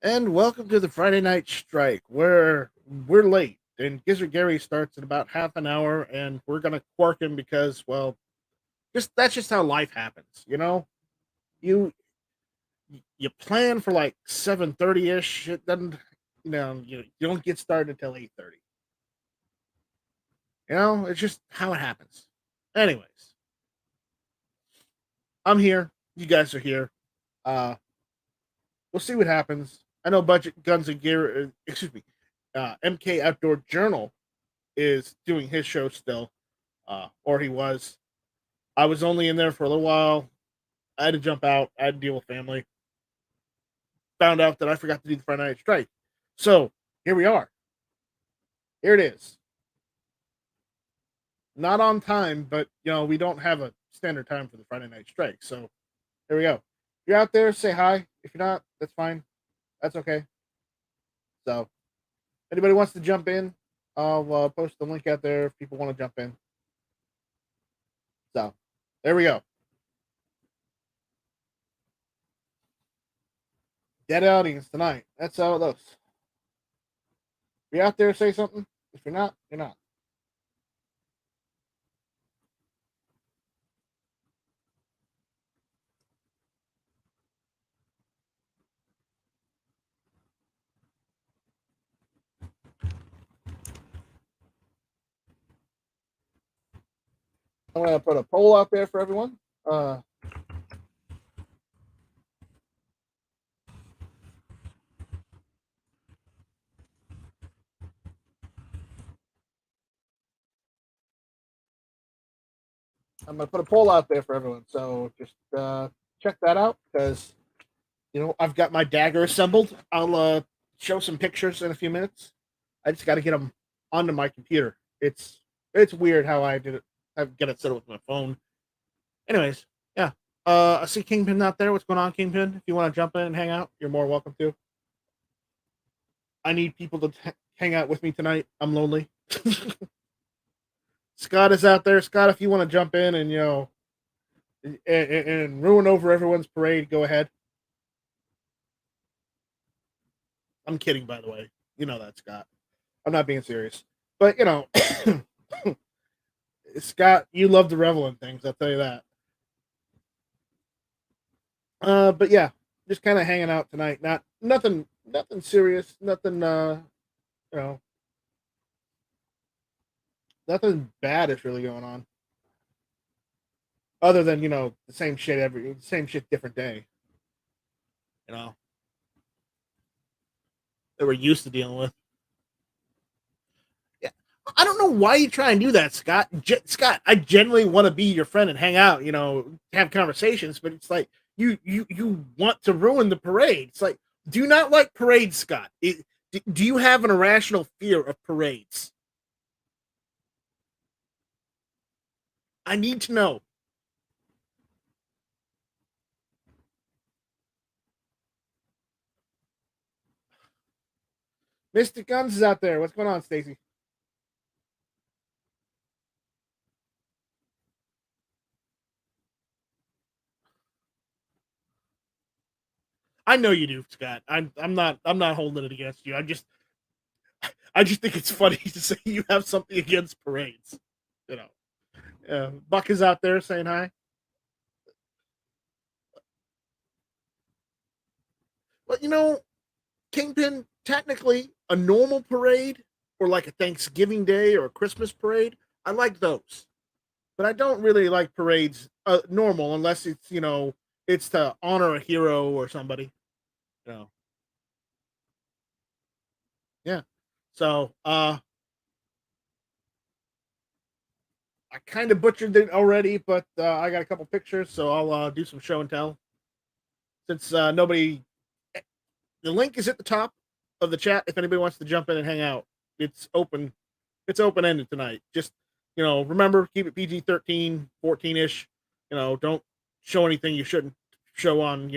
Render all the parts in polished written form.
And welcome to the Friday Night Strike, where we're late and Gizzard Gary starts in about half an hour, and we're gonna quark him because, well, just that's just how life happens, you know. You you plan for like 7:30 ish. It doesn't, you don't get started until 8:30. You know, it's just how it happens. Anyways, I'm here. You guys are here. Uh, we'll see what happens. I know Budget Guns and Gear. Excuse me. MK Outdoor Journal is doing his show still, or he was. I was only in there for a little while. I had to jump out. I had to deal with family. Found out that I forgot to do the Friday Night Strike. So here we are. Here it is. Not on time, but we don't have a standard time for the Friday Night Strike. So here we go. If you're out there, say hi. If you're not, that's fine. That's okay. So anybody wants to jump in, I'll post the link out there if people want to jump in. So there we go. Dead audience tonight. That's how it looks. If you're out there, say something. If you're not, you're not. I'm gonna put a poll out there for everyone. I'm gonna put a poll out there for everyone. So just check that out because I've got my dagger assembled. I'll show some pictures in a few minutes. I just got to get them onto my computer. It's weird how I did it. I get it set up with my phone. Anyways, yeah. I see Kingpin out there. What's going on, Kingpin? If you want to jump in and hang out, you're more welcome to. I need people to hang out with me tonight. I'm lonely. Scott is out there. Scott, if you want to jump in and and ruin over everyone's parade, go ahead. I'm kidding, by the way. You know that, Scott. I'm not being serious. But Scott, you love to revel in things. I'll tell you that. But yeah, just kind of hanging out tonight. Not nothing serious. Nothing. You know, nothing bad is really going on. Other than the same shit, different day. You know that we're used to dealing with. Yeah, I don't know why you try and do that, Scott. Scott, I genuinely want to be your friend and hang out. Have conversations, but it's like you want to ruin the parade. It's like, do you not like parades, Scott? Do you have an irrational fear of parades? I need to know. Mr. Guns is out there. What's going on, Stacy? I know you do, Scott. I'm not holding it against you. I just think it's funny to say you have something against parades. You know. Buck is out there saying hi. Well, Kingpin, technically a normal parade or like a Thanksgiving Day or a Christmas parade, I like those. But I don't really like parades normal unless it's to honor a hero or somebody. You know. Yeah. So I kind of butchered it already, but I got a couple pictures, so I'll do some show and tell. Since nobody, the link is at the top of the chat. If anybody wants to jump in and hang out, it's open. It's open ended tonight. Just remember, keep it PG 13, 14 ish. Don't show anything you shouldn't show on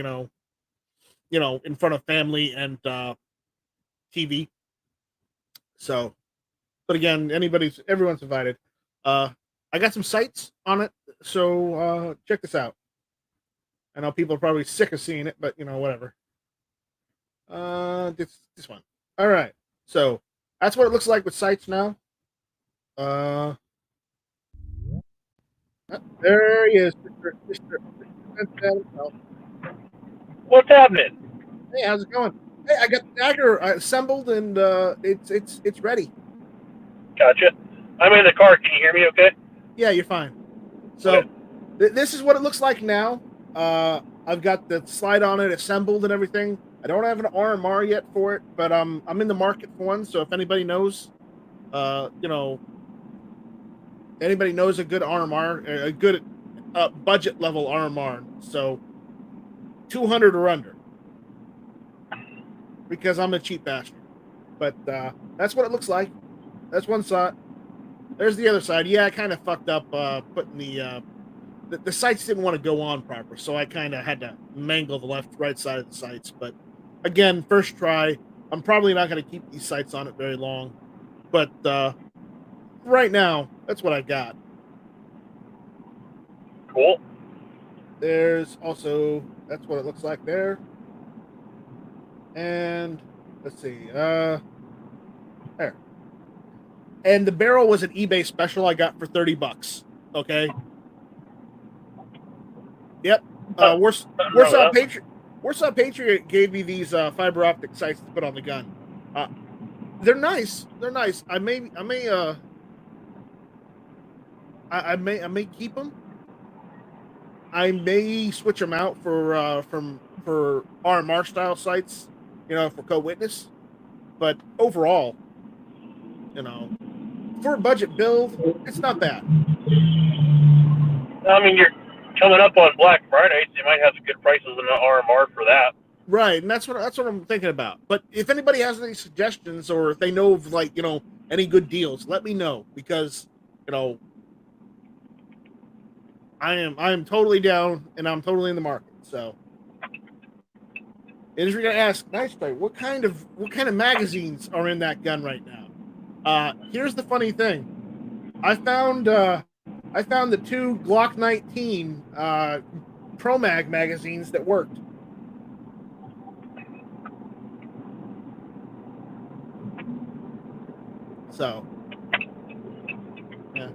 in front of family and TV. So, but again, everyone's invited. I got some sites on it, so check this out. I know people are probably sick of seeing it, but whatever. This one. All right. So that's what it looks like with sights now. Uh, there he is, Mr. What's happening? Hey, how's it going? Hey, I got the dagger assembled and it's ready. Gotcha. I'm in the car. Can you hear me okay? Yeah, you're fine. So this is what it looks like now. I've got the slide on it assembled and everything. I don't have an RMR yet for it, but I'm in the market for one. So if anybody knows, anybody knows a good RMR, a good budget level RMR, so 200 or under, because I'm a cheap bastard. But that's what it looks like. That's one side. There's the other side. Yeah, I kind of fucked up putting the sights didn't want to go on proper, so I kind of had to mangle the right side of the sights. But again, first try. I'm probably not going to keep these sights on it very long. But right now, that's what I got. Cool. There's also, that's what it looks like there. And let's see, there. And the barrel was an eBay special I got for $30. Okay. Yep. Warsaw Patriot gave me these fiber optic sights to put on the gun. They're nice. They're nice. I may keep them. I may switch them out for RMR style sights, for co-witness. But overall, for a budget build, it's not bad. I mean, you're coming up on Black Friday, so you might have some good prices in the RMR for that. Right, and that's what I'm thinking about. But if anybody has any suggestions, or if they know of any good deals, let me know, because I am totally down and I'm totally in the market. So, and if you're gonna ask, nice try, what kind of magazines are in that gun right now? Here's the funny thing: I found the two Glock 19 Pro Mag magazines that worked. So, yeah.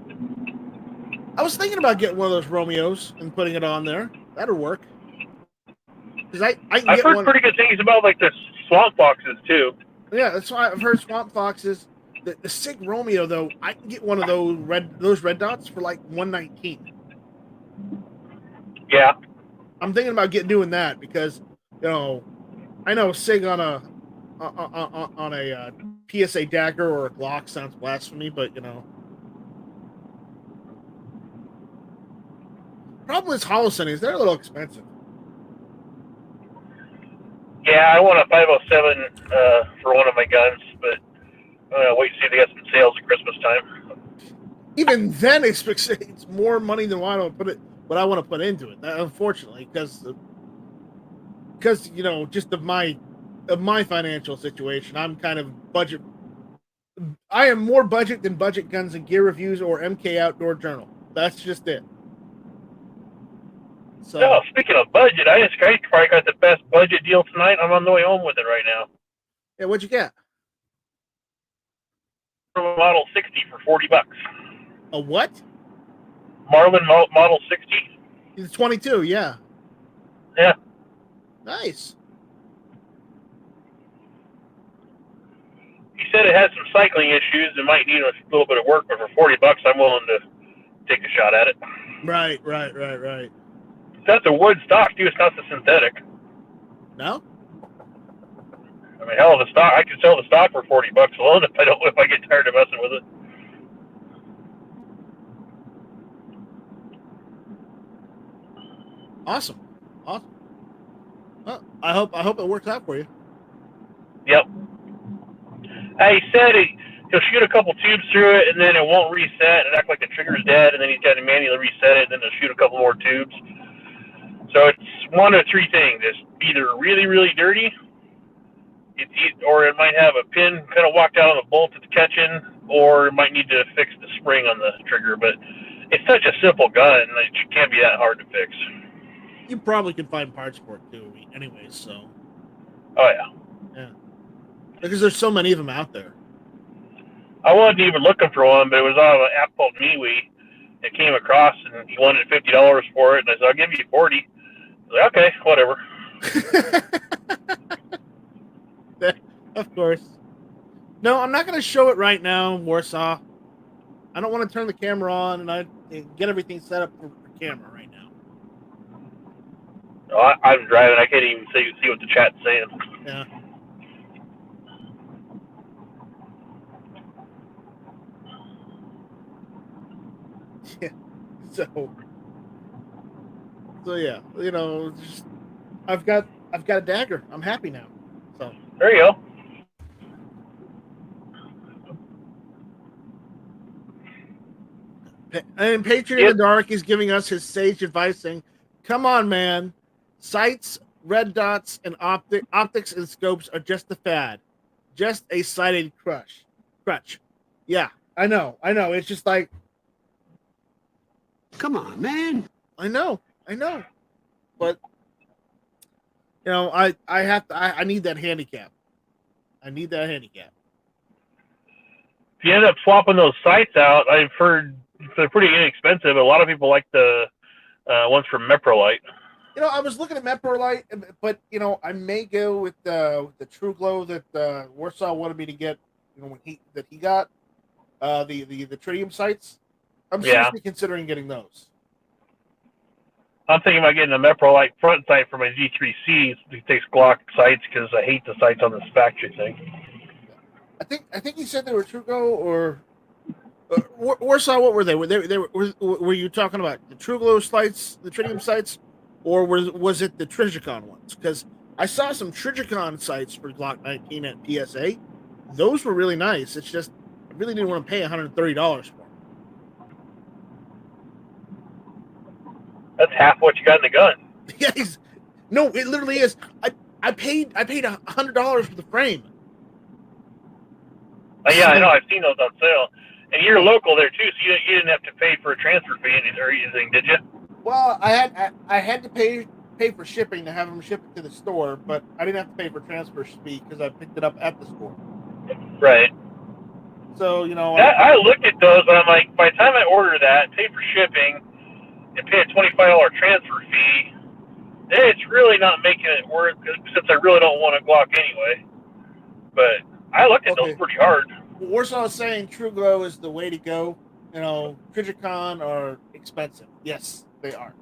I was thinking about getting one of those Romeos and putting it on there. That'll work. Because I've heard pretty good things about the Swamp Foxes too. Yeah, that's why I've heard Swamp Foxes. The SIG Romeo though, I can get one of those red dots for like $119. Yeah. I'm thinking about doing that because I know SIG on a PSA dagger or a Glock sounds blasphemy, but problem is holosendings, they're a little expensive. Yeah, I want a 507 for one of my guns, but wait to see if they got some sales at Christmas time. Even then, it's more money than what I want to put into it. Unfortunately, because just of my financial situation, I'm kind of budget. I am more budget than Budget Guns and Gear Reviews or MK Outdoor Journal. That's just it. So, no, speaking of budget, I just probably got the best budget deal tonight. I'm on the way home with it right now. Yeah, what'd you get? Model 60 for $40. A what? Marlin Model 60. It's 22, yeah. Yeah. Nice. He said it had some cycling issues and might need a little bit of work, but for $40, I'm willing to take a shot at it. Right. That's a wood stock, too. It's not the synthetic. No? I mean, hell of a stock. I could sell the stock for $40 alone if I get tired of messing with it. Awesome. Well, I hope it works out for you. Yep. He said he'll shoot a couple tubes through it, and then it won't reset and act like the trigger's dead, and then he's got to manually reset it, and then he'll shoot a couple more tubes. So it's one of three things. It's either really, really dirty, or it might have a pin kind of walked out on the bolt it's catching, or it might need to fix the spring on the trigger. But it's such a simple gun, it can't be that hard to fix. You probably can find parts for it too, anyways. So. Oh yeah. Yeah, because there's so many of them out there. I wasn't even looking for one, but it was on an app called MeWe. It came across, and he wanted $50 for it, and I said, "I'll give you 40." I was like, okay, whatever. Of course. No, I'm not going to show it right now, Warsaw. I don't want to turn the camera on and get everything set up for camera right now. No, I'm driving. I can't even see what the chat's saying. Yeah. Yeah. So yeah, I've got a dagger. I'm happy now. So there you go. And Patriot in the Dark is giving us his sage advice, saying, "Come on, man. Sights, red dots, and optics and scopes are just a fad, just a sighted crutch. Yeah, I know. It's just like, come on, man. I know. But I need that handicap. If you end up swapping those sights out, I've heard they're pretty inexpensive. A lot of people like the ones from Meprolite. I was looking at Meprolite, but I may go with the True Glow that Warsaw wanted me to get. When he got the tritium sights. I'm seriously considering getting those. I'm thinking about getting a Meprolite front sight for my Z3C. It takes Glock sights because I hate the sights on this factory thing. I think you said they were True Glow or Warsaw. What were they? Were you talking about the True Glow sights, the tritium sights, or was it the Trijicon ones? Because I saw some Trijicon sights for Glock 19 at PSA. Those were really nice. It's just I really didn't want to pay $130 for them. That's half what you got in the gun. Yeah, no, it literally is. I paid $100 for the frame. Yeah, I know. I've seen those on sale, and you're local there too, so you didn't have to pay for a transfer fee or anything, did you? Well, I had to pay for shipping to have them ship it to the store, but I didn't have to pay for transfer fee because I picked it up at the store. Right. So I looked at those, and I'm like, by the time I order that, pay for shipping, and pay a $25 transfer fee, it's really not making it worth it, since I really don't want a Glock anyway. But I looked at those pretty hard. Warsaw is saying True Glow is the way to go. Trijicon are expensive. Yes, they are.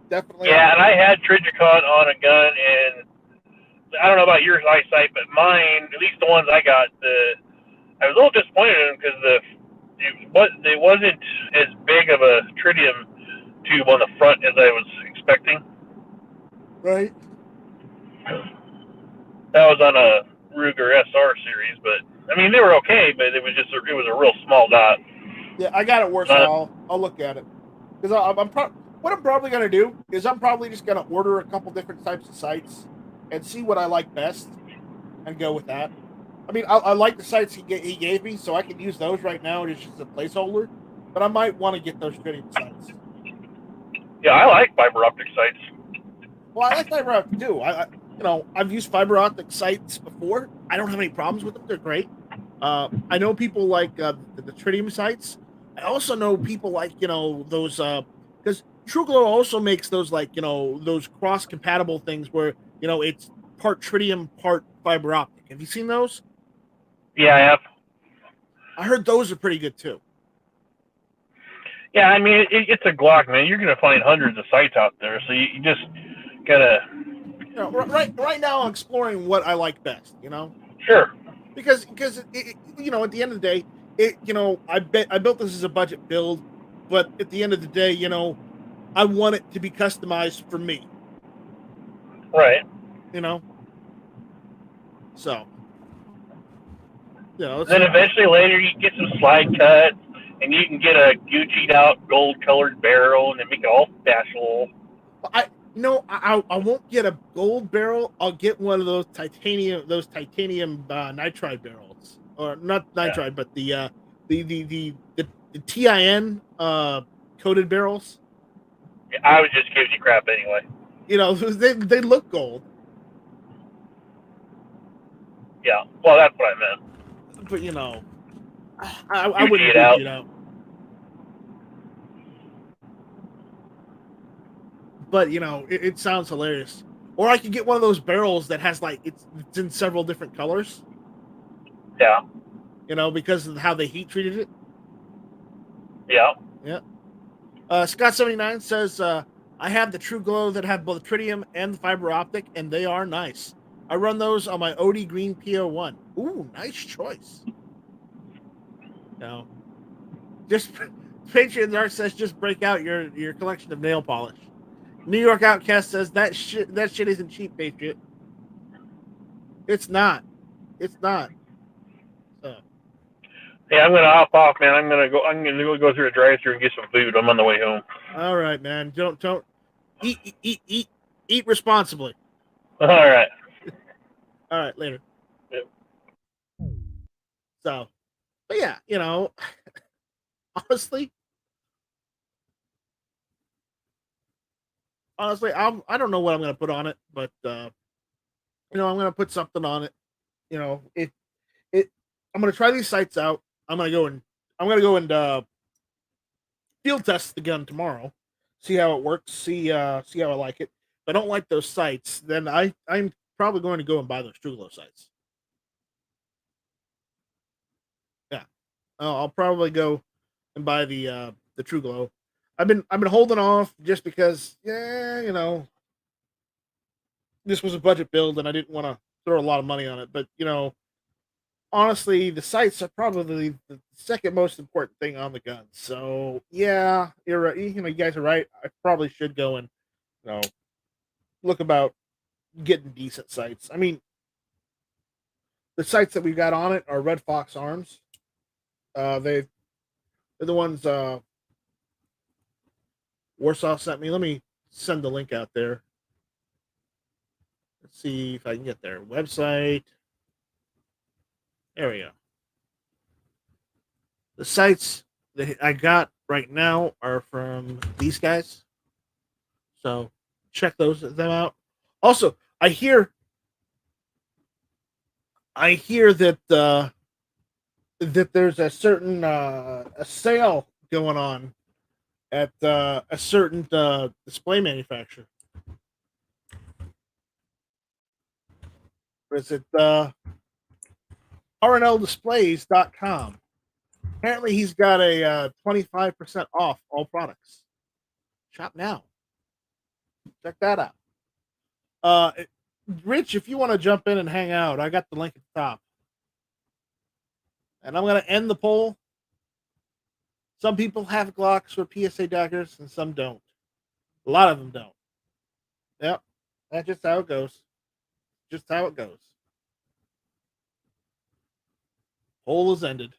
Definitely. Yeah, and I had Trijicon on a gun, and I don't know about your eyesight, but mine, at least the ones I got, I was a little disappointed in them because it wasn't as big of a tritium tube on the front as I was expecting. Right. That was on a Ruger SR series, but I mean they were okay, but it was a real small dot. Yeah, I got it, Warsaw. I'll look at it because what I'm probably gonna do is I'm probably just gonna order a couple different types of sights and see what I like best and go with that. I mean, I like the sights he gave me, so I can use those right now just as a placeholder. But I might want to get those tritium sights. Yeah, I like fiber optic sights. Well, I like fiber optic too. I've used fiber optic sights before. I don't have any problems with them. They're great. I know people like the tritium sights. I also know people like those because True Glow also makes those those cross compatible things where it's part tritium, part fiber optic. Have you seen those? Yeah, I have. I heard those are pretty good too. Yeah, I mean it's a Glock, man. You're gonna find hundreds of sights out there, so you just gotta. Right now, I'm exploring what I like best. Sure. Because at the end of the day, I built this as a budget build, but at the end of the day, I want it to be customized for me. Right. So. Then eventually later you get some slide cuts, and you can get a Gucci'd out gold colored barrel, and then make it all fashionable. I won't get a gold barrel. I'll get one of those titanium nitride barrels, or not nitride, but the TIN coated barrels. Yeah, I was just giving you crap anyway. They look gold. Yeah. Well, that's what I meant. But I wouldn't Gucci it Gucci out. it out. But it sounds hilarious. Or I could get one of those barrels that has it's in several different colors. Yeah. Because of how they heat treated it. Yeah. Yeah. Scott79 says, I have the True Glow that have both tritium and the fiber optic, and they are nice. I run those on my OD Green PO1. Ooh, nice choice. Just Patriot Art says, just break out your collection of nail polish. New York Outcast says that shit isn't cheap, Patriot. It's not. It's not. So. Yeah, I'm gonna hop off, man. I'm gonna go through the drive-thru and get some food. I'm on the way home. All right, man. Don't eat responsibly. All right. All right, later. Yep. So, but yeah, honestly, I don't know what I'm gonna put on it, but I'm gonna put something on it. It I'm gonna try these sights out. I'm gonna go and field test the gun tomorrow, see how it works, see how I like it. If I don't like those sights, then I'm probably going to go and buy those True Glow sights. Yeah, I'll probably go and buy the True Glow. I've been holding off just because this was a budget build and I didn't want to throw a lot of money on it. But honestly, the sights are probably the second most important thing on the gun. So yeah, you're right. You guys are right. I probably should go and look about getting decent sights. I mean, the sights that we've got on it are Red Fox Arms. They're the ones Warsaw sent me. Let me send the link out there. Let's see if I can get their website. There we go. The sites that I got right now are from these guys. So check them out. Also, I hear that there's a certain a sale going on at a certain display manufacturer. Is it rnldisplays.com? Apparently, he's got a 25% off all products. Shop now. Check that out. Uh, Rich, if you want to jump in and hang out, I got the link at the top. And I'm going to end the poll. Some people have Glocks or PSA daggers, and some don't. A lot of them don't. Yep. That's just how it goes. Just how it goes. Poll is ended.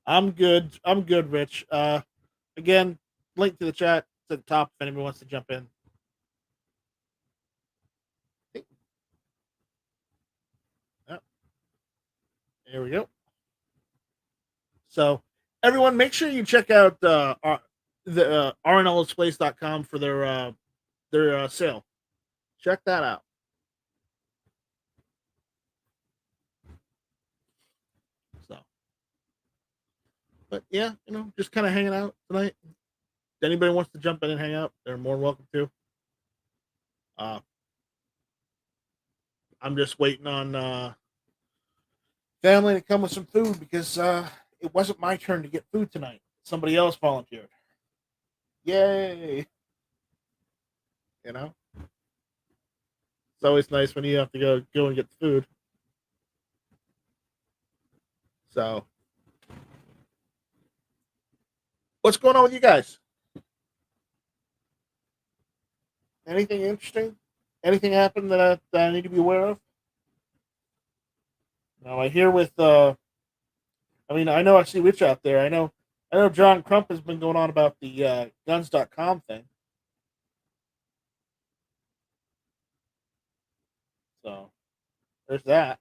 I'm good. I'm good, Rich. Again, link to the chat at the top if anybody wants to jump in. Yep. There we go. So, everyone, make sure you check out the rnldisplays.com for their sale. Check that out. So, but yeah, just kind of hanging out tonight. If anybody wants to jump in and hang out, they're more welcome to. I'm just waiting on family to come with some food because it wasn't my turn to get food tonight. Somebody else volunteered. Yay! It's always nice when you have to go and get the food. So, what's going on with you guys? Anything interesting? Anything happened that I need to be aware of? Now I hear with I know I see Rich out there. I know John Crump has been going on about the guns.com thing. So there's that.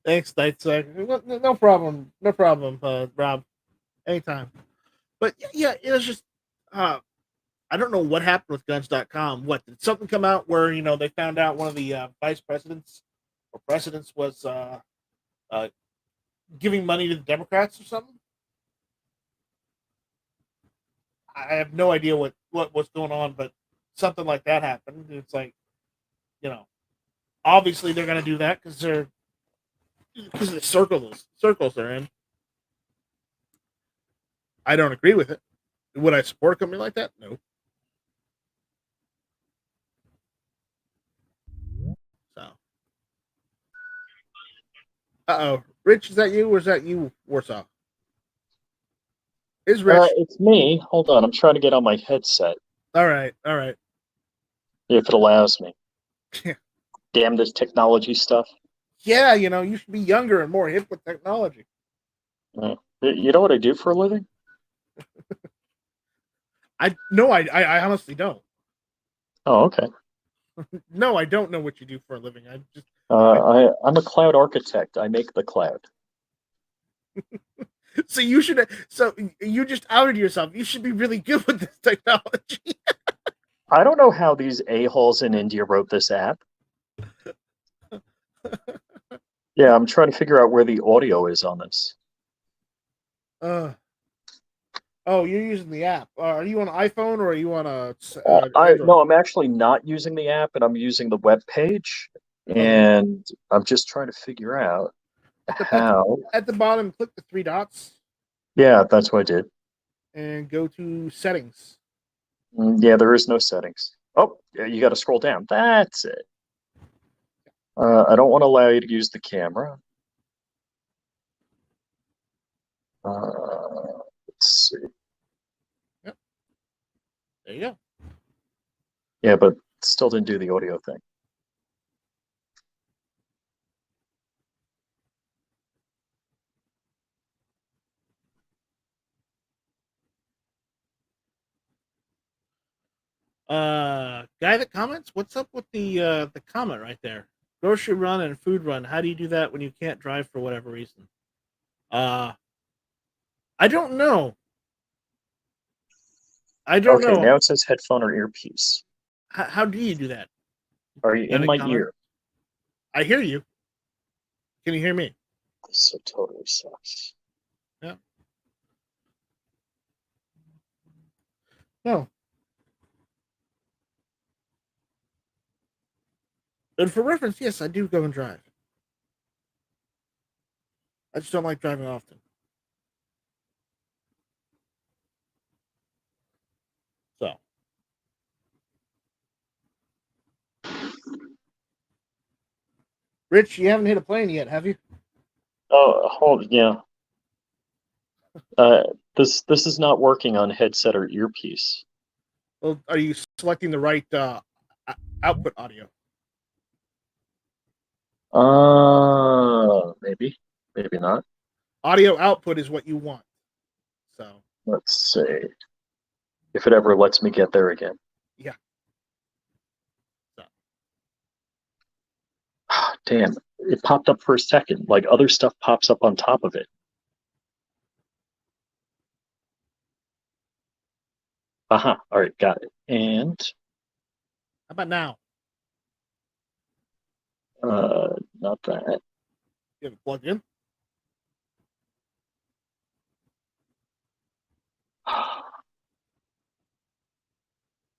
Thanks, Nightsack. No problem. No problem, Rob. Anytime. But yeah, it was just I don't know what happened with guns.com. What did something come out where they found out one of the vice presidents or presidents was uh, giving money to the Democrats or something? I have no idea what's going on, but something like that happened. It's like, you know, obviously they're going to do that because of the circles they're in. I don't agree with it. Would I support a company like that? No. So, Rich, is that you or is that you, Warsaw? Is Rich? It's me. Hold on, I'm trying to get on my headset. All right. If it allows me. Damn this technology stuff. Yeah, you should be younger and more hip with technology. You know what I do for a living? I honestly don't. Oh, okay. No, I don't know what you do for a living. I'm a cloud architect. I make the cloud. So you should. So you just outed yourself. You should be really good with this technology. I don't know how these a-holes in India wrote this app. Yeah, I'm trying to figure out where the audio is on this. Oh, you're using the app. Are you on iPhone or are you on a? No, I'm actually not using the app, and I'm using the web page, and I'm just trying to figure out how. At the bottom, click the three dots. Yeah, that's what I did. And go to settings. Yeah, there is no settings. Oh, you got to scroll down. That's it. I don't want to allow you to use the camera. Let's see. Yep. There you go. Yeah, but still didn't do the audio thing. Guy that comments, what's up with the comment right there? Grocery run and food run. How do you do that when you can't drive for whatever reason? I don't know. Okay, now it says headphone or earpiece. How do you do that? Are you in my ear? I hear you. Can you hear me? This so totally sucks. Yeah. No. And for reference, yes, I do go and drive. I just don't like driving often. So. Rich, you haven't hit a plane yet, have you? Oh, yeah. This is not working on headset or earpiece. Well, are you selecting the right output audio? Maybe not. Audio output is what you want. So let's see if it ever lets me get there again. Yeah. So. Damn, it popped up for a second. Like other stuff pops up on top of it. All right, got it. And how about now? Not that. You have it plugged in?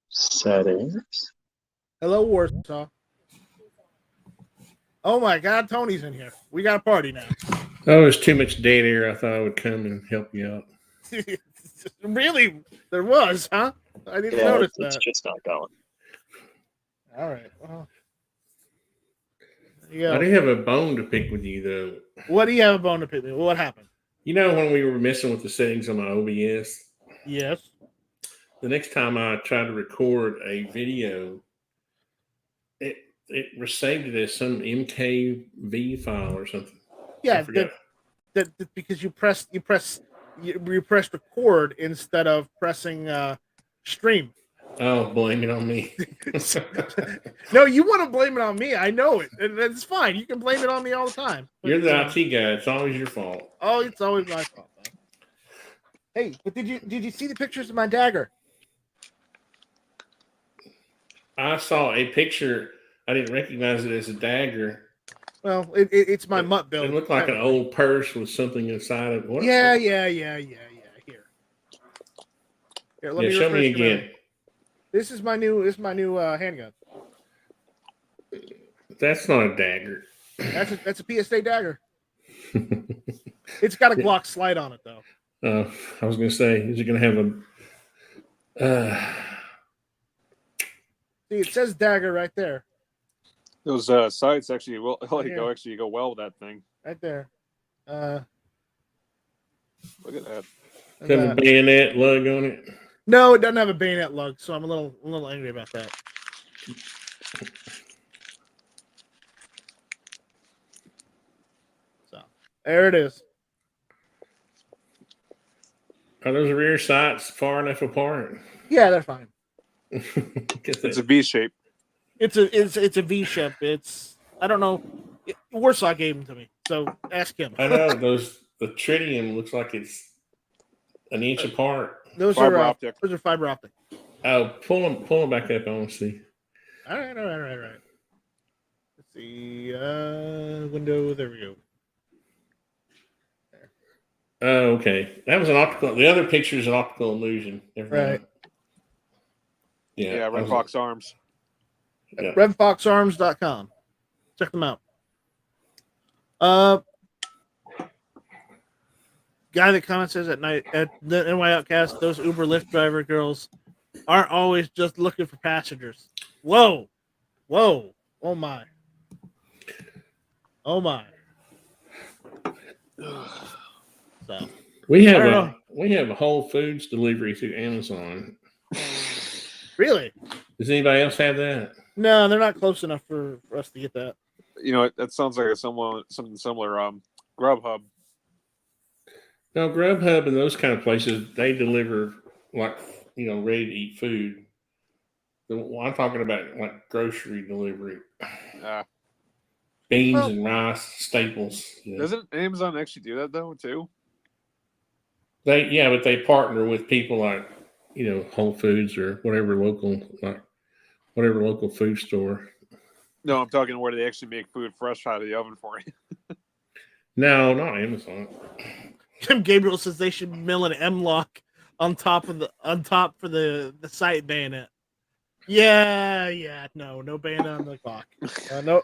Settings. Hello, Warsaw. Oh my God, Tony's in here. We got a party now. Oh, there's too much dead air. I thought I would come and help you out. Really? There was, huh? I didn't notice that. It's just not going. All right. Well, I do have a bone to pick with you, though. What do you have a bone to pick with? What happened? You know when we were messing with the settings on my OBS? Yes. The next time I tried to record a video, it saved it as some MKV file or something. Yeah, that because you pressed record instead of pressing stream. Oh, blame it on me. No, you want to blame it on me. I know it. And it's fine. You can blame it on me all the time. But, You're the IT guy. It's always your fault. Oh, it's always my fault, though. Hey, but did you see the pictures of my dagger? I saw a picture. I didn't recognize it as a dagger. Well, it's my mutt build. It looked like an old purse with something inside of it. Yeah. Here, let me show me refresh your again. memory. This is my new handgun. That's not a dagger. That's a PSA dagger. It's got a Glock slide on it though. I was going to say, is it going to have a? See, it says dagger right there. Those sights actually will go well with that thing. Right there. Look at that. Does it have a bayonet lug on it? No, it doesn't have a bayonet lug, so I'm a little angry about that. So there it is. Are those rear sights far enough apart? Yeah, they're fine. It's a V shape. It's a V shape. It's I don't know. Warsaw gave them to me, so ask him. I know the tritium looks like it's an inch apart. Those Fiber are optic. Those are fiber optic. Oh, pull them back up. I want to see. All right. Let's see. Window. There we go. Oh, okay. That was an optical. The other picture is an optical illusion. Right. Yeah, Red Fox Arms. Yeah. RedFoxArms.com. Check them out. Guy that comments says at night at the NY Outcast, those Uber Lyft driver girls aren't always just looking for passengers. Whoa. Oh my. So we have a Whole Foods delivery through Amazon. Really? Does anybody else have that? No, they're not close enough for us to get that. You know, that sounds like something similar. Grubhub. No, Grubhub and those kind of places, they deliver like ready to eat food. I'm talking about like grocery delivery. Beans and rice, staples. Doesn't Amazon actually do that though too? But they partner with people like Whole Foods or whatever local food store. No, I'm talking where they actually make food fresh out of the oven for you. No, not Amazon. Jim Gabriel says they should mill an M-lock on top for the sight bayonet. Yeah. No bayonet on the Glock.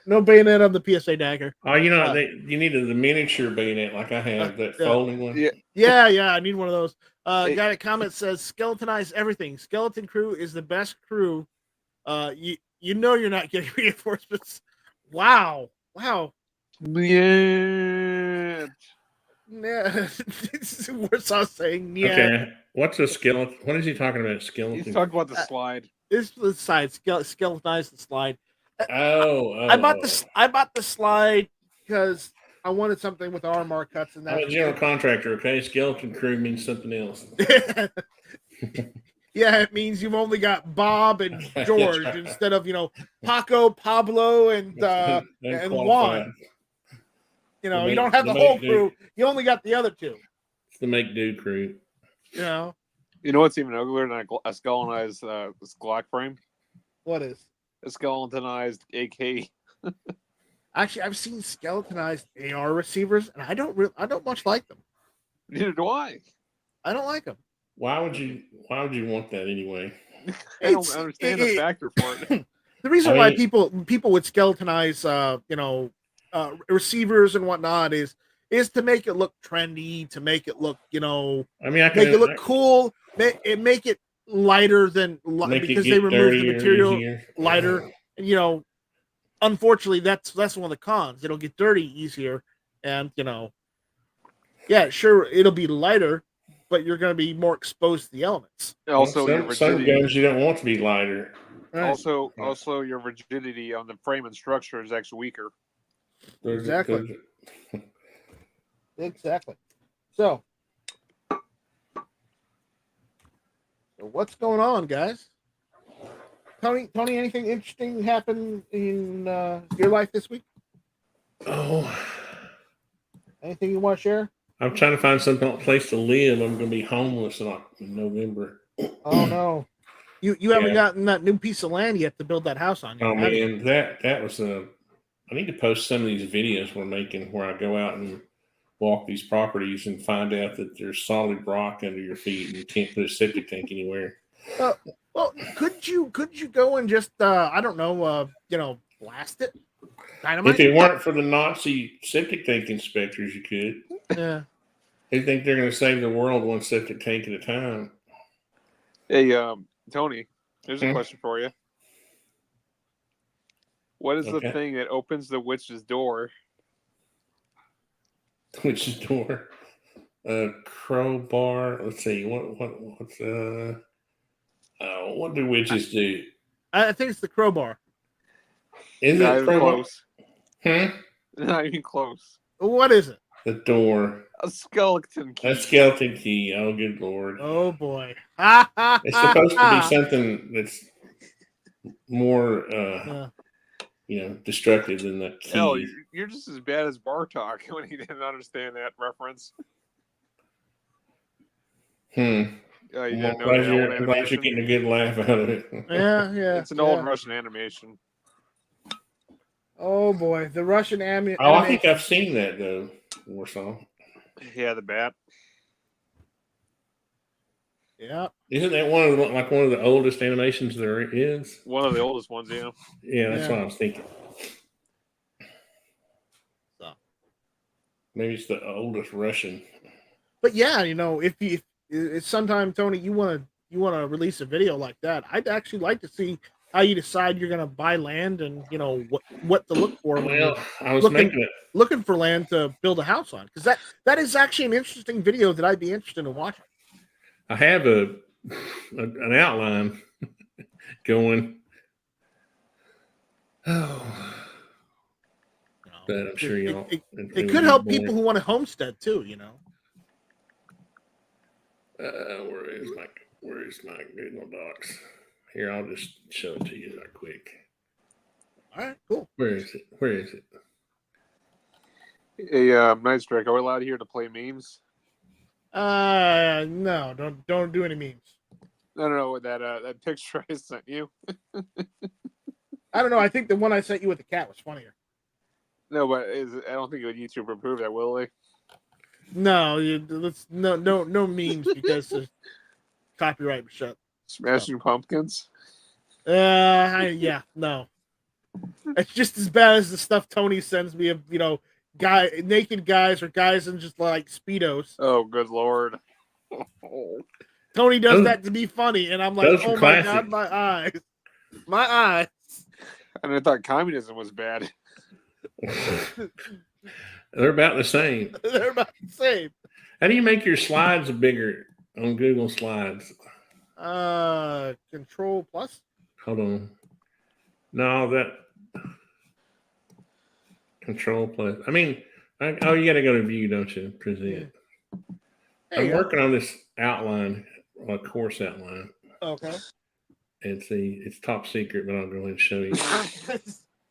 No bayonet on the PSA dagger. Oh, you need the miniature bayonet like I have, that folding one. Yeah. I need one of those. Guy that comments says skeletonize everything. Skeleton crew is the best crew. You're not getting reinforcements. Wow. Yeah. Warsaw saying yeah. Okay. What's a skeleton? What is he talking about? Skeleton. He's talking about the slide. It's the side. Skeletonize the slide. I bought the slide because I wanted something with armor cuts and that. I'm a general contractor. Okay, skeleton crew means something else. Yeah, it means you've only got Bob and George instead of Paco, Pablo, and Juan. You don't have the whole crew. You only got the other two. It's the make do crew. You know what's even uglier than a skeletonized Glock frame? What is? A skeletonized AK. Actually, I've seen skeletonized AR receivers, and I don't much like them. Neither do I. I don't like them. Why would you want that anyway? I don't understand the factor for it. The reason why people would skeletonize receivers and whatnot is to make it look trendy, to make it look make it look cool, make it lighter than because they remove the material lighter. And, unfortunately, that's one of the cons. It'll get dirty easier, and sure, it'll be lighter, but you're going to be more exposed to the elements. Also, some guns you don't want to be lighter. Right. Also, your rigidity on the frame and structure is actually weaker. Exactly. So what's going on, guys? Tony, anything interesting happened in your life this week? Oh, Anything you want to share? I'm trying to find some place to live. I'm going to be homeless in November. Oh no, you haven't Yeah. gotten that new piece of land yet to build that house on. Yet, Oh have you? man, that was a. I need to post some of these videos we're making where I go out and walk these properties and find out that there's solid rock under your feet and you can't put a septic tank anywhere. Well, could you go and just I don't know, blast it? Dynamite? If it weren't for the Nazi septic tank inspectors, you could. Yeah. They think they're going to save the world one septic tank at a time. Hey, Tony, there's a question for you. What is the thing that opens the witch's door? Witch's door? Crowbar. Let's see. What do witches do? I think it's the crowbar. Is Not it even crowbar? close. Not even close. What is it? The door. A skeleton key. A skeleton key. Oh, good lord. Oh boy. It's supposed to be something that's more destructive than the key. Hell, you're just as bad as Bartok when he didn't understand that reference. I'm I'm glad you're getting a good laugh out of it. Yeah. It's an old Russian animation. Oh boy, the Russian animation. Oh, I think I've seen that though, Warsaw. Yeah, the bat. Yeah. Isn't that one of the oldest animations there is? One of the oldest ones, yeah. Yeah, that's what I was thinking. So maybe it's the oldest Russian. But yeah, if sometime, Tony, you want to release a video like that, I'd actually like to see how you decide you're going to buy land and what to look for. Well, I was looking for land to build a house on, because that is actually an interesting video that I'd be interested in watching. I have an outline going. Oh, but I'm sure y'all. It could help people who want to homestead too. Where is my Google Docs? Here, I'll just show it to you right quick. All right, cool. Where is it? Hey, Night Strike, are we allowed here to play memes? No, don't do any memes. No, that picture I sent you. I don't know. I think the one I sent you with the cat was funnier. No, but I don't think YouTube will approve that, will they? No, no memes because there's copyright shut. Smashing Pumpkins. Yeah, no. It's just as bad as the stuff Tony sends me of naked guys or guys in just like Speedos. Oh, good lord. Tony does that to be funny, and I'm like, oh my god, my eyes. And I thought communism was bad. They're about the same. How do you make your slides bigger on Google Slides? Control plus. Hold on. No, that Control plus. I mean, you got to go to View, don't you? Present. I'm working on this outline, a course outline. Okay. And see, it's top secret, but I'll go ahead and show you.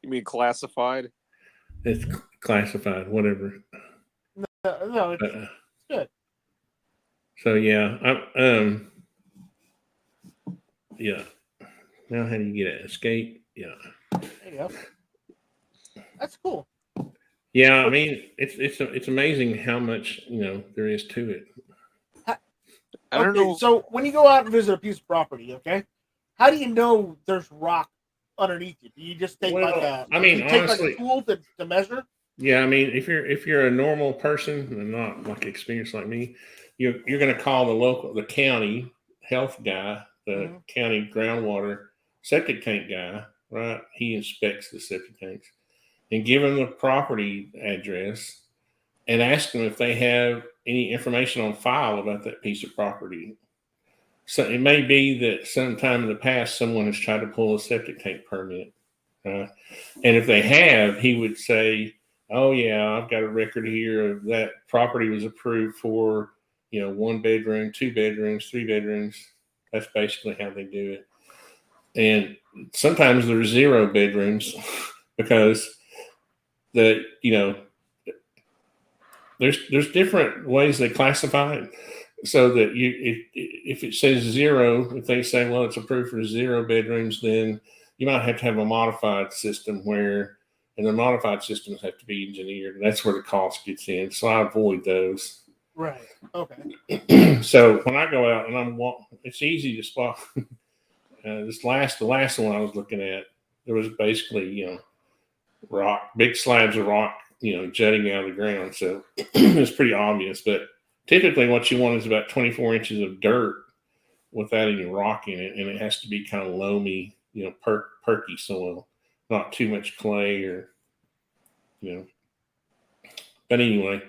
You mean classified? It's classified, whatever. No, it's good. So yeah, yeah. Now how do you get it? Escape? Yeah. There you go. That's cool. Yeah, I mean, it's amazing how much there is to it. I don't know. So when you go out and visit a piece of property, okay, how do you know there's rock underneath you? Do you just take honestly, a tool to measure? Yeah, I mean, if you're a normal person and not like experienced like me, you're going to call the county health guy, the county groundwater septic tank guy, right? He inspects the septic tanks, and give him the property address and ask them if they have any information on file about that piece of property. So it may be that sometime in the past someone has tried to pull a septic tank permit, and if they have, he would say, "Oh yeah, I've got a record here of that property was approved for 1 bedroom, 2 bedrooms, 3 bedrooms." That's basically how they do it. And sometimes there's 0 bedrooms because there's different ways they classify it. So that if it says 0, if they say, well, it's approved for 0 bedrooms, then you might have to have a modified system and the modified systems have to be engineered. And that's where the cost gets in. So I avoid those. Right. Okay. So when I go out and it's easy to spot. The last one I was looking at, there was basically, rock, big slabs of rock, jutting out of the ground. So it's pretty obvious, but typically what you want is about 24 inches of dirt without any rock in it. And it has to be kind of loamy, perky soil, not too much clay but anyway,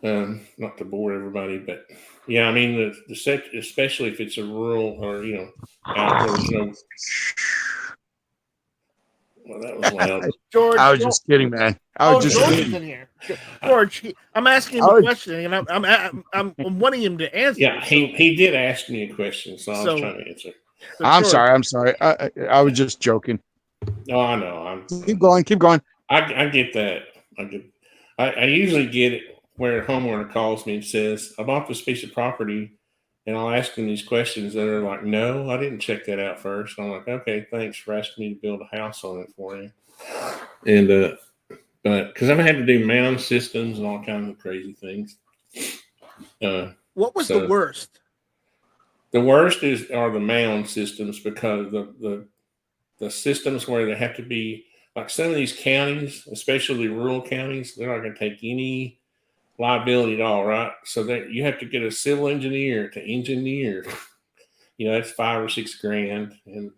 not to bore everybody, but yeah, I mean, the set, especially if it's a rural or, out where there's no, well, that was loud. George, I was just kidding, man. I was just George is kidding. in here. George, I'm asking him a question, and I'm wanting him to answer. Yeah, he did ask me a question, so I was trying to answer. So I'm George, sorry. I was just joking. No, I know. Keep going. I get that. I usually get it where a homeowner calls me and says, I bought this piece of property, and I'll ask them these questions that are like, no, I didn't check that out first. I'm like, okay, thanks for asking me to build a house on it for you. And but because I've had to do mound systems and all kinds of crazy things. what was the worst? The worst are the mound systems, because the systems where they have to be, like some of these counties, especially rural counties, they're not going to take any liability at all, right? So that you have to get a civil engineer to engineer. That's $5 or $6 grand, and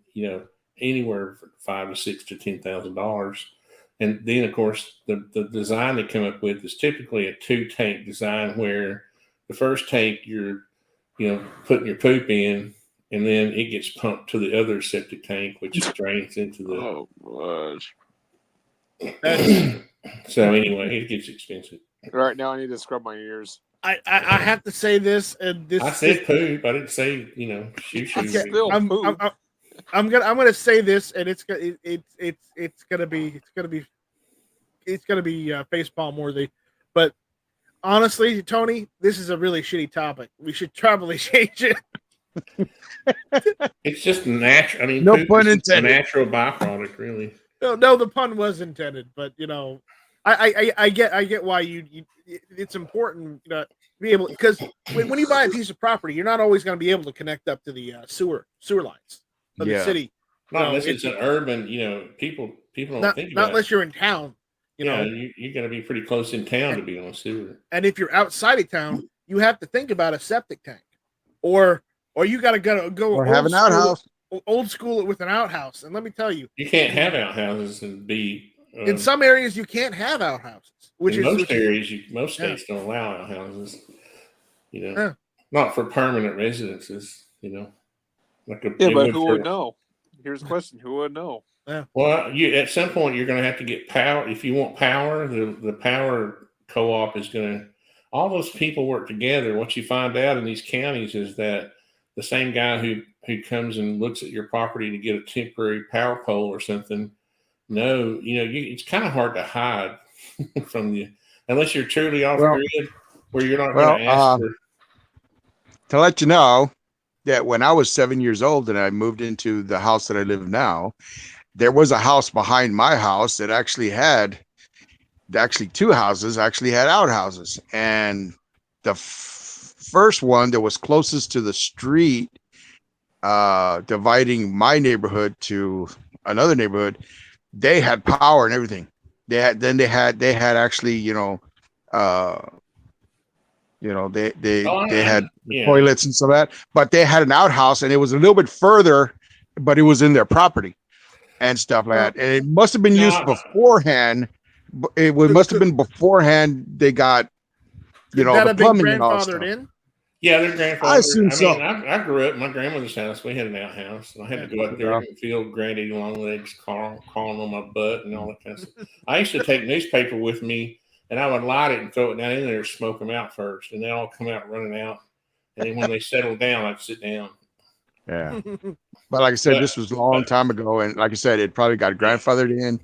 anywhere from $5 to $6 to $10,000. And then, of course, the design they come up with is typically a 2-tank design, where the first tank you're putting your poop in, and then it gets pumped to the other septic tank, which drains into the. Oh gosh. So anyway, it gets expensive. Right now, I need to scrub my ears. I have to say this, and this. I said poop. I didn't say shoe. Still poop. I'm gonna say this, and it's gonna be facepalm worthy, but honestly, Tony, this is a really shitty topic. We should probably change it. It's just natural. I mean, No pun intended. A natural byproduct, really. No, the pun was intended, but I get why it's important to be able, because when you buy a piece of property, you're not always going to be able to connect up to the sewer lines of the city. Not unless it's an urban, people don't think about not unless you're in town. You're going to be pretty close in town to be on sewer. And if you're outside of town, you have to think about a septic tank, or you got to go or have an outhouse. Old school with an outhouse. And let me tell you, you can't have outhouses and be. In some areas, you can't have outhouses. Most states don't allow outhouses. Not for permanent residences. But who would know? Here's a question: who would know? Yeah. Well, at some point you're going to have to get power. If you want power, the power co-op is going to. All those people work together. What you find out in these counties is that the same guy who comes and looks at your property to get a temporary power pole or something. No, it's kind of hard to hide from you unless you're truly off grid, where you're not going to ask for. To let you know that when I was 7 years old and I moved into the house that I live now, there was a house behind my house that actually had, two houses actually had outhouses, and the first one that was closest to the street, dividing my neighborhood to another neighborhood, they had power and everything. They had actually, they had toilets and stuff like that, but they had an outhouse, and it was a little bit further, but it was in their property and stuff like that. And it must have been used beforehand. It must have been beforehand they got, the plumbing and all stuff. Yeah, their grandfather. I assume so. I grew up in my grandmother's house. We had an outhouse, and I had to go up there and feel Granddaddy Longlegs crawling on my butt and all that kind of stuff. I used to take newspaper with me, and I would light it and throw it down in there, smoke them out first, and they all come out running out. And then when they settled down, I'd sit down. Yeah. But like I said, this was a long time ago, and like I said, it probably got grandfathered in.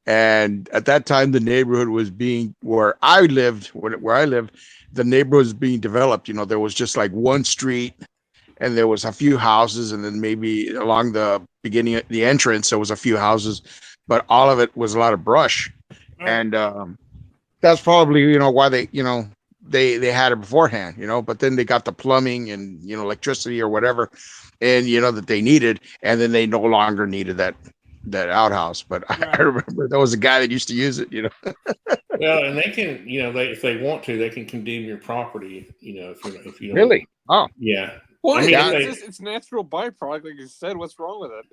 And at that time, the neighborhood was being where I lived, the neighborhood was being developed. You know, there was just like one street, and there was a few houses, and then maybe along the beginning, the entrance, there was a few houses, but all of it was a lot of brush, and that's probably why they had it beforehand, but then they got the plumbing and electricity or whatever, and that they needed, and then they no longer needed that outhouse. But I remember there was a guy that used to use it. Well, and they can, if they want to, they can condemn your property. If you don't. Really? Oh, yeah. Well, I mean, it's natural byproduct, like you said. What's wrong with it?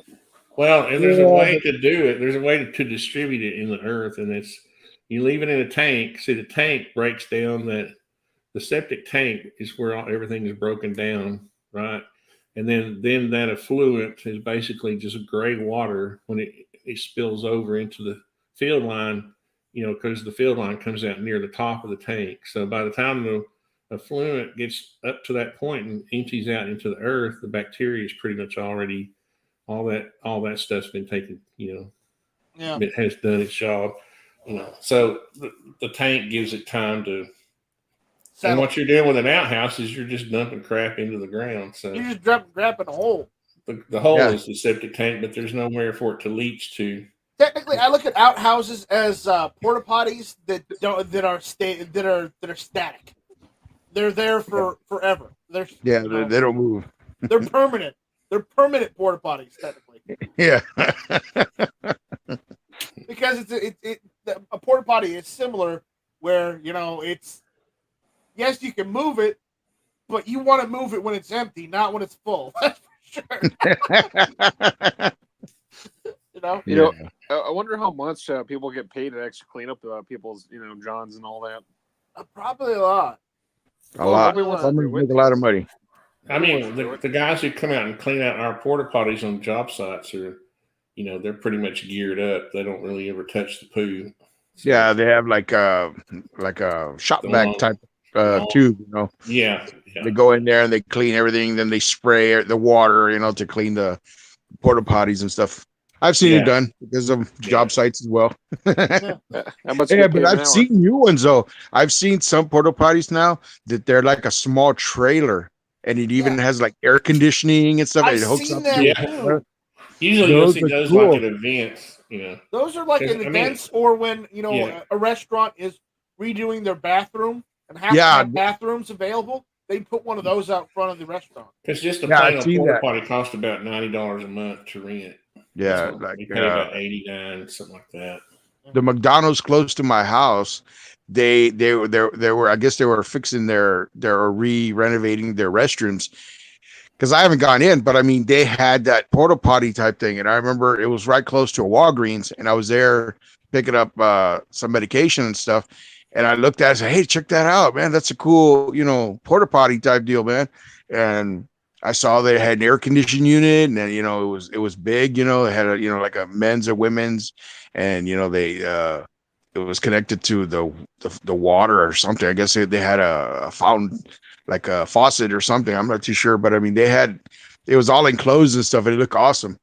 Well, and there's a way to do it. There's a way to distribute it in the earth, and it's you leave it in a tank. See, the tank breaks down that the septic tank is where everything is broken down, right? And then that effluent is basically just gray water when it spills over into the field line, because the field line comes out near the top of the tank. So by the time the effluent gets up to that point and empties out into the earth, the bacteria is pretty much already all that stuff's been taken. It has done its job. So the tank gives it time to. And what you're doing with an outhouse is you're just dumping crap into the ground. So you just drop crap in a hole. The hole is the septic tank, but there's nowhere for it to leach to. Technically, I look at outhouses as porta potties that are static. They're there for forever. They don't move. They're permanent. They're permanent porta potties, technically. Yeah. Because a porta potty is similar, where it's. Yes, you can move it, but you want to move it when it's empty, not when it's full. That's for sure. I wonder how much people get paid to actually clean up people's, johns and all that. Probably a lot. A lot. Somebody make a lot of money. I mean, the guys who come out and clean out our porta potties on job sites are, they're pretty much geared up. They don't really ever touch the poo. So, yeah, they have like a shop vac type tube, Yeah. They go in there and they clean everything, then they spray the water, to clean the porta potties and stuff. I've seen it done because of job sites as well. But I've seen new ones though. I've seen some porta potties now that they're like a small trailer, and it even has like air conditioning and stuff. I've it hooks seen up. That Usually you'll see those cool. like at events, Those are like in events or when a restaurant is redoing their bathroom and have bathrooms available. They put one of those out front of the restaurant. Because just a plain porta potty costs about $90 a month to rent. Yeah, so like you pay about $89, something like that. The McDonald's close to my house, they were I guess they were fixing they're renovating their restrooms, because I haven't gone in, but I mean they had that porta potty type thing, and I remember it was right close to a Walgreens, and I was there picking up some medication and stuff. And I looked at it and said, hey, check that out, man. That's a cool, porta potty type deal, man. And I saw they had an air conditioning unit, and then, it was big, it had a, like a men's or women's, and, it was connected to the water or something. I guess they had a fountain, like a faucet or something. I'm not too sure, but I mean, it was all enclosed and stuff. And it looked awesome,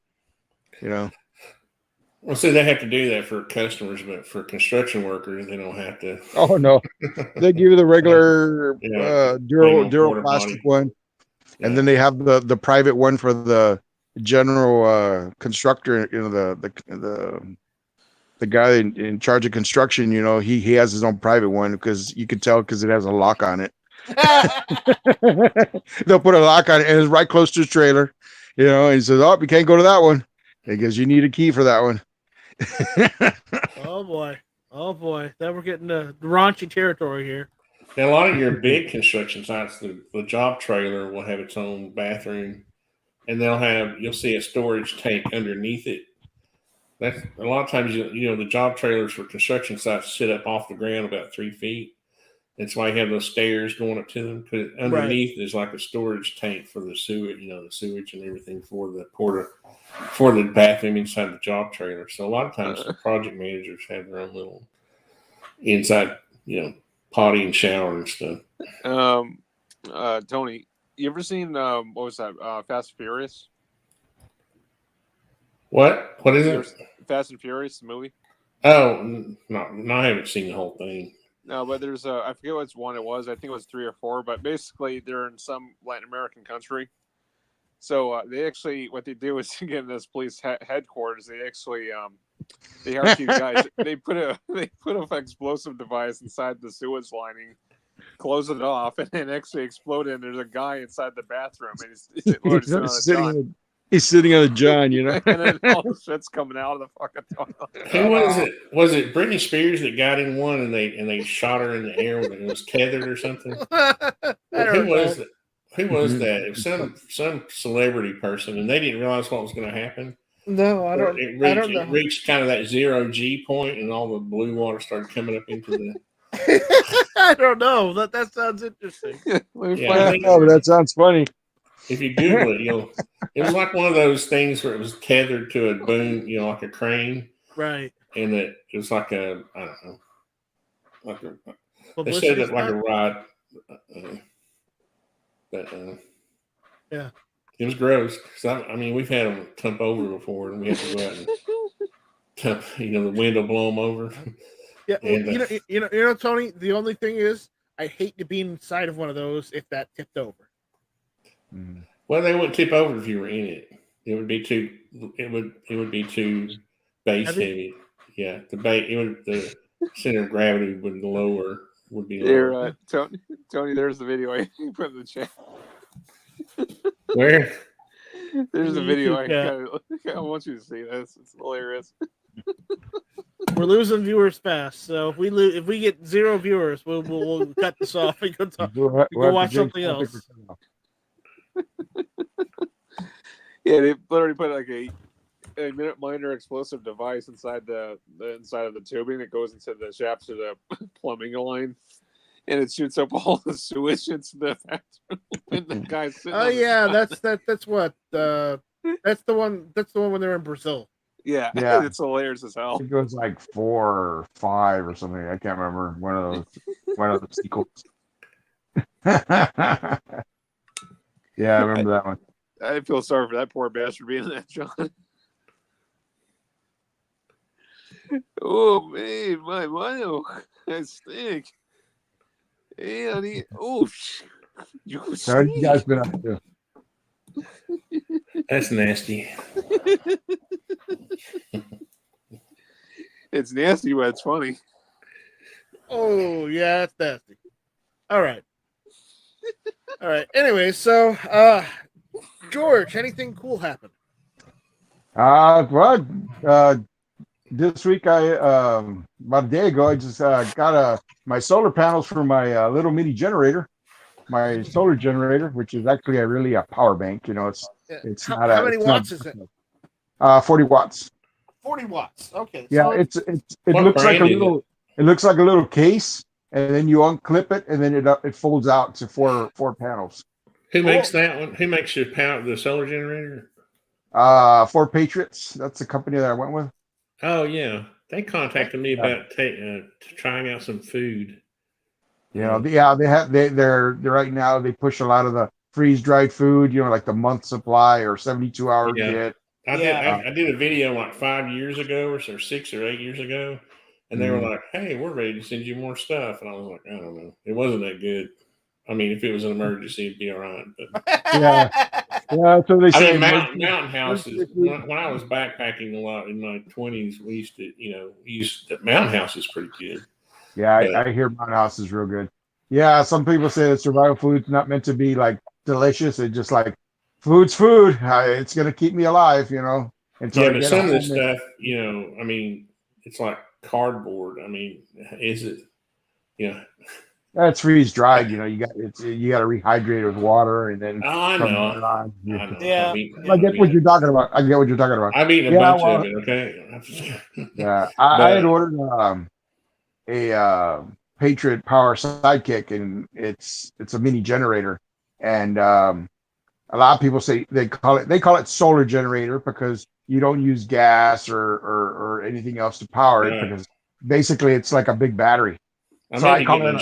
Well, see, they have to do that for customers, but for construction workers, they don't have to. Oh no, they give you the regular Duro plastic one, and then they have the private one for the general constructor. The guy in charge of construction. He has his own private one, because you can tell because it has a lock on it. They'll put a lock on it, and it's right close to the trailer. And he says, "Oh, you can't go to that one because you need a key for that one." Oh boy, then we're getting to raunchy territory here. Now, a lot of your big construction sites, the job trailer will have its own bathroom, and you'll see a storage tank underneath it. That's a lot of times, the job trailers for construction sites sit up off the ground about 3 feet. That's why you have those stairs going up to them, because underneath is like a storage tank for the sewage, the sewage and everything for the bathroom inside the job trailer. So a lot of times the project managers have their own little inside, potty and shower and stuff. Tony, you ever seen what was that? Fast and Furious? What? What is You it? Fast and Furious, the movie? Oh, no, I haven't seen the whole thing. No, but there's I forget which one it was. I think it was 3 or 4. But basically, they're in some Latin American country. So they actually, what they do is to get in this police headquarters. They actually they hire two guys. They put an explosive device inside the sewage lining, close it off, and then actually explode it. And there's a guy inside the bathroom, and He's sitting on a John, you know. and then all the shit's coming out of the fucking toilet. Who was it? Was it Britney Spears that got in one and they shot her in the air when it was tethered or something? Who was it? Who was that? It was some celebrity person, and they didn't realize what was going to happen. No, I don't. It reached kind of that 0G point, and all the blue water started coming up into the. I don't know. That sounds interesting. That sounds funny. If you Google it, it was like one of those things where it was tethered to a boom, like a crane. Right. And it was like I don't know. They said it like a ride. Yeah. It was gross. I mean, we've had them tump over before, and we have to go out and tump, the wind will blow them over. Yeah. And, you know, Tony, the only thing is, I hate to be inside of one of those if that tipped over. Well, they wouldn't tip over if you were in it. It would be too. It would be too base heavy. Yeah, the center of gravity would be lower. There, Tony. There's the video I put in the chat. Where? There's a video I want you to see this. It's hilarious. We're losing viewers fast, so if we get 0 viewers, we'll cut this off and go watch something else. Yeah, they literally put like a minor explosive device inside the inside of the tubing that goes into the shaft of the plumbing line, and it shoots up all the sewage into the bathroom. And the guy's sitting that's what that's the one when they're in Brazil. Yeah, it's hilarious as hell. It goes like 4 or 5 or something. I can't remember one of the sequels. Yeah, I remember that one. I feel sorry for that poor bastard being in that, John. Oh man, my mano, I stink. Hey, honey. Oh, you stink. You guys been up to? That's nasty. It's nasty, but it's funny. Oh yeah, it's nasty. All right. Anyway, so George, anything cool happened? This week about a day ago, I just got my solar panels for my little mini generator, my solar generator, which is actually really a power bank. It's how many watts is it? 40 watts. 40 watts. Okay. Yeah, so it looks like a little. It looks like a little case, and then you unclip it, and then it folds out to four panels. Who makes that one? Who makes the solar generator? For Patriots. That's the company that I went with. Oh yeah, they contacted me about trying out some food. They're right now. They push a lot of the freeze dried food. Like the month supply or 72-hour kit. I did a video like 5 years ago or 6 or 8 years ago, and they were like, "Hey, we're ready to send you more stuff." And I was like, "I don't know. It wasn't that good. I mean, if it was an emergency, it'd be all right." But yeah. So they say mountain houses. When I was backpacking a lot in my 20s, we used to mountain house is pretty good. Yeah, I hear mountain house is real good. Yeah, some people say that survival food's not meant to be like delicious. It's just like food's food. It's gonna keep me alive, But some of this stuff, I mean, it's like cardboard. I mean, is it? That's freeze dried. You got to rehydrate it with water and then. Oh, I know. Yeah, I get what you're talking about. I've eaten a bunch of it. Okay. Yeah, I had ordered a Patriot Power Sidekick, and it's a mini generator, and a lot of people say they call it solar generator because you don't use gas or anything else to power it, because basically it's like a big battery. So I call it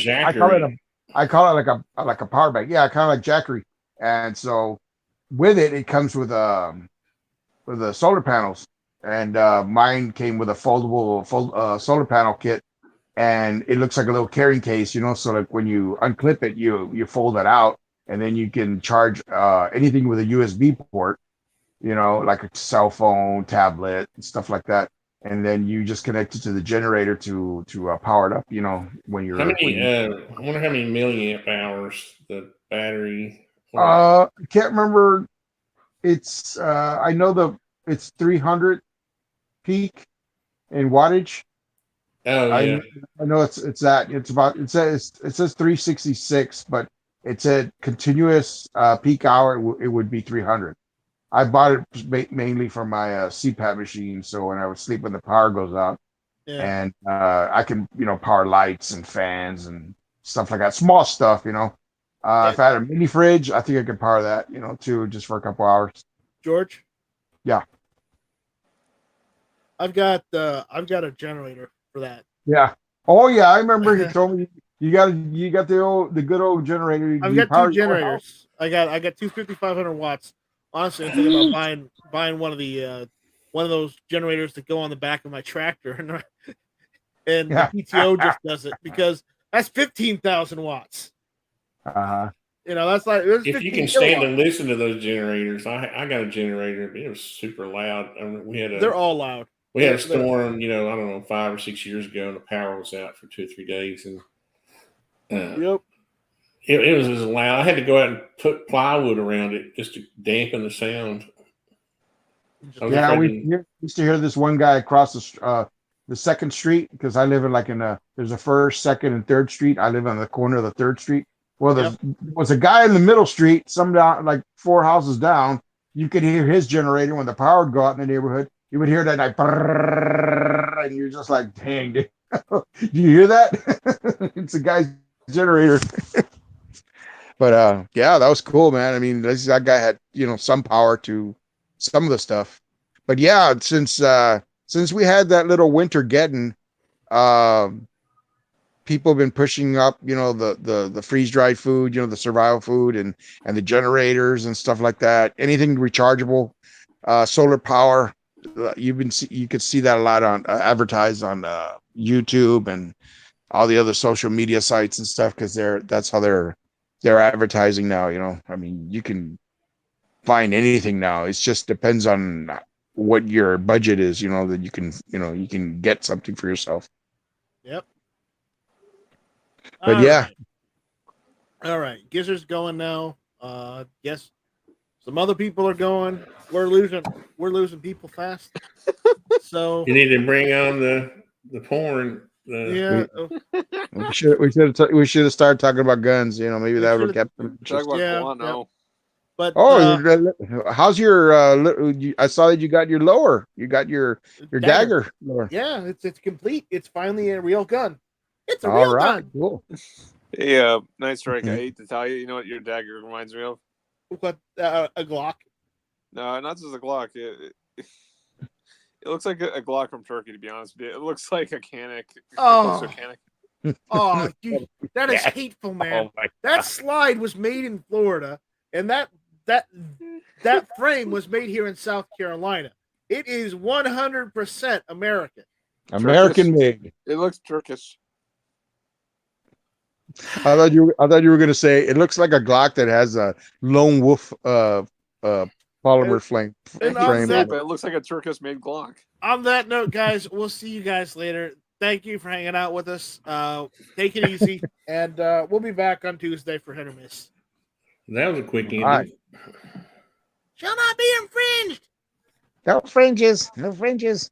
like a power bank. Yeah, kind of like Jackery. And so with it comes with the solar panels. and mine came with a foldable solar panel kit, and it looks like a little carrying case, so like when you unclip it, you fold it out, and then you can charge anything with a USB port, like a cell phone, tablet, and stuff like that. And then you just connect it to the generator to power it up, when you're How many? I wonder how many milliamp hours the battery. I can't remember. It's I know it's 300 peak in wattage. Oh yeah. I know it's that. It says 366, but it said continuous peak hour, it would be 300. I bought it mainly for my CPAP machine, so when I would sleep when the power goes out, Yeah. and I can power lights and fans and stuff like that, small stuff. If I had a mini fridge, I think I could power that, too, just for a couple hours. George. Yeah. I've got a generator for that. Yeah. Oh yeah, I remember you told me you got the good old generator. I've got two generators. I got two 5,500 watts. Honestly, I'm thinking about buying one of those generators that go on the back of my tractor, and the PTO just does it because that's 15,000 watts. That's like if you can stand and listen to those generators. I got a generator, but it was super loud. I mean, they're all loud. We had a storm, I don't know, 5 or 6 years ago, and the power was out for 2 or 3 days, and yep. It was as loud. I had to go out and put plywood around it just to dampen the sound. Yeah, we used to hear this one guy across the second street, because I live there's a first, second, and third street. I live on the corner of the third street. Well, there was a guy in the middle street, some down like 4 houses down. You could hear his generator when the power would go out in the neighborhood. You would hear that like, and you're just like, dang, dude. Do you hear that? It's a guy's generator. But yeah, that was cool, man. I mean, that guy had some power to some of the stuff. But yeah, since we had that little winter getting, people have been pushing up, the freeze dried food, the survival food, and the generators and stuff like that. Anything rechargeable, solar power. You could see that a lot on advertised on YouTube and all the other social media sites and stuff, because that's how they're advertising now. I mean, you can find anything now. It just depends on what your budget is. That you can get something for yourself. Yep. But yeah. All right. Gizzard's going now. Yes. Some other people are going. We're losing people fast. So you need to bring on the porn. Yeah. We should have started talking about guns. Maybe that would have kept them interested. Yeah. But how's your? I saw that you got your lower. You got your dagger lower. Yeah, it's complete. It's finally a real gun. It's a real gun. Cool. Hey, Night Strike. I hate to tell you, you know what your dagger reminds me of? What? A Glock? No, not just a Glock. It looks like a Glock from Turkey, to be honest with you. It looks like a Canik. Oh, oh, dude, that is hateful, man. That slide was made in Florida, and that frame was made here in South Carolina. It is 100% American. American made. It looks Turkish. I thought you were going to say it looks like a Glock that has a lone wolf polymer frame. It looks like a Turkish-made Glock. On that note, guys, we'll see you guys later. Thank you for hanging out with us. Take it easy, and we'll be back on Tuesday for Hit or Miss. That was a quick ending. Right. Shall not be infringed. No fringes. No fringes.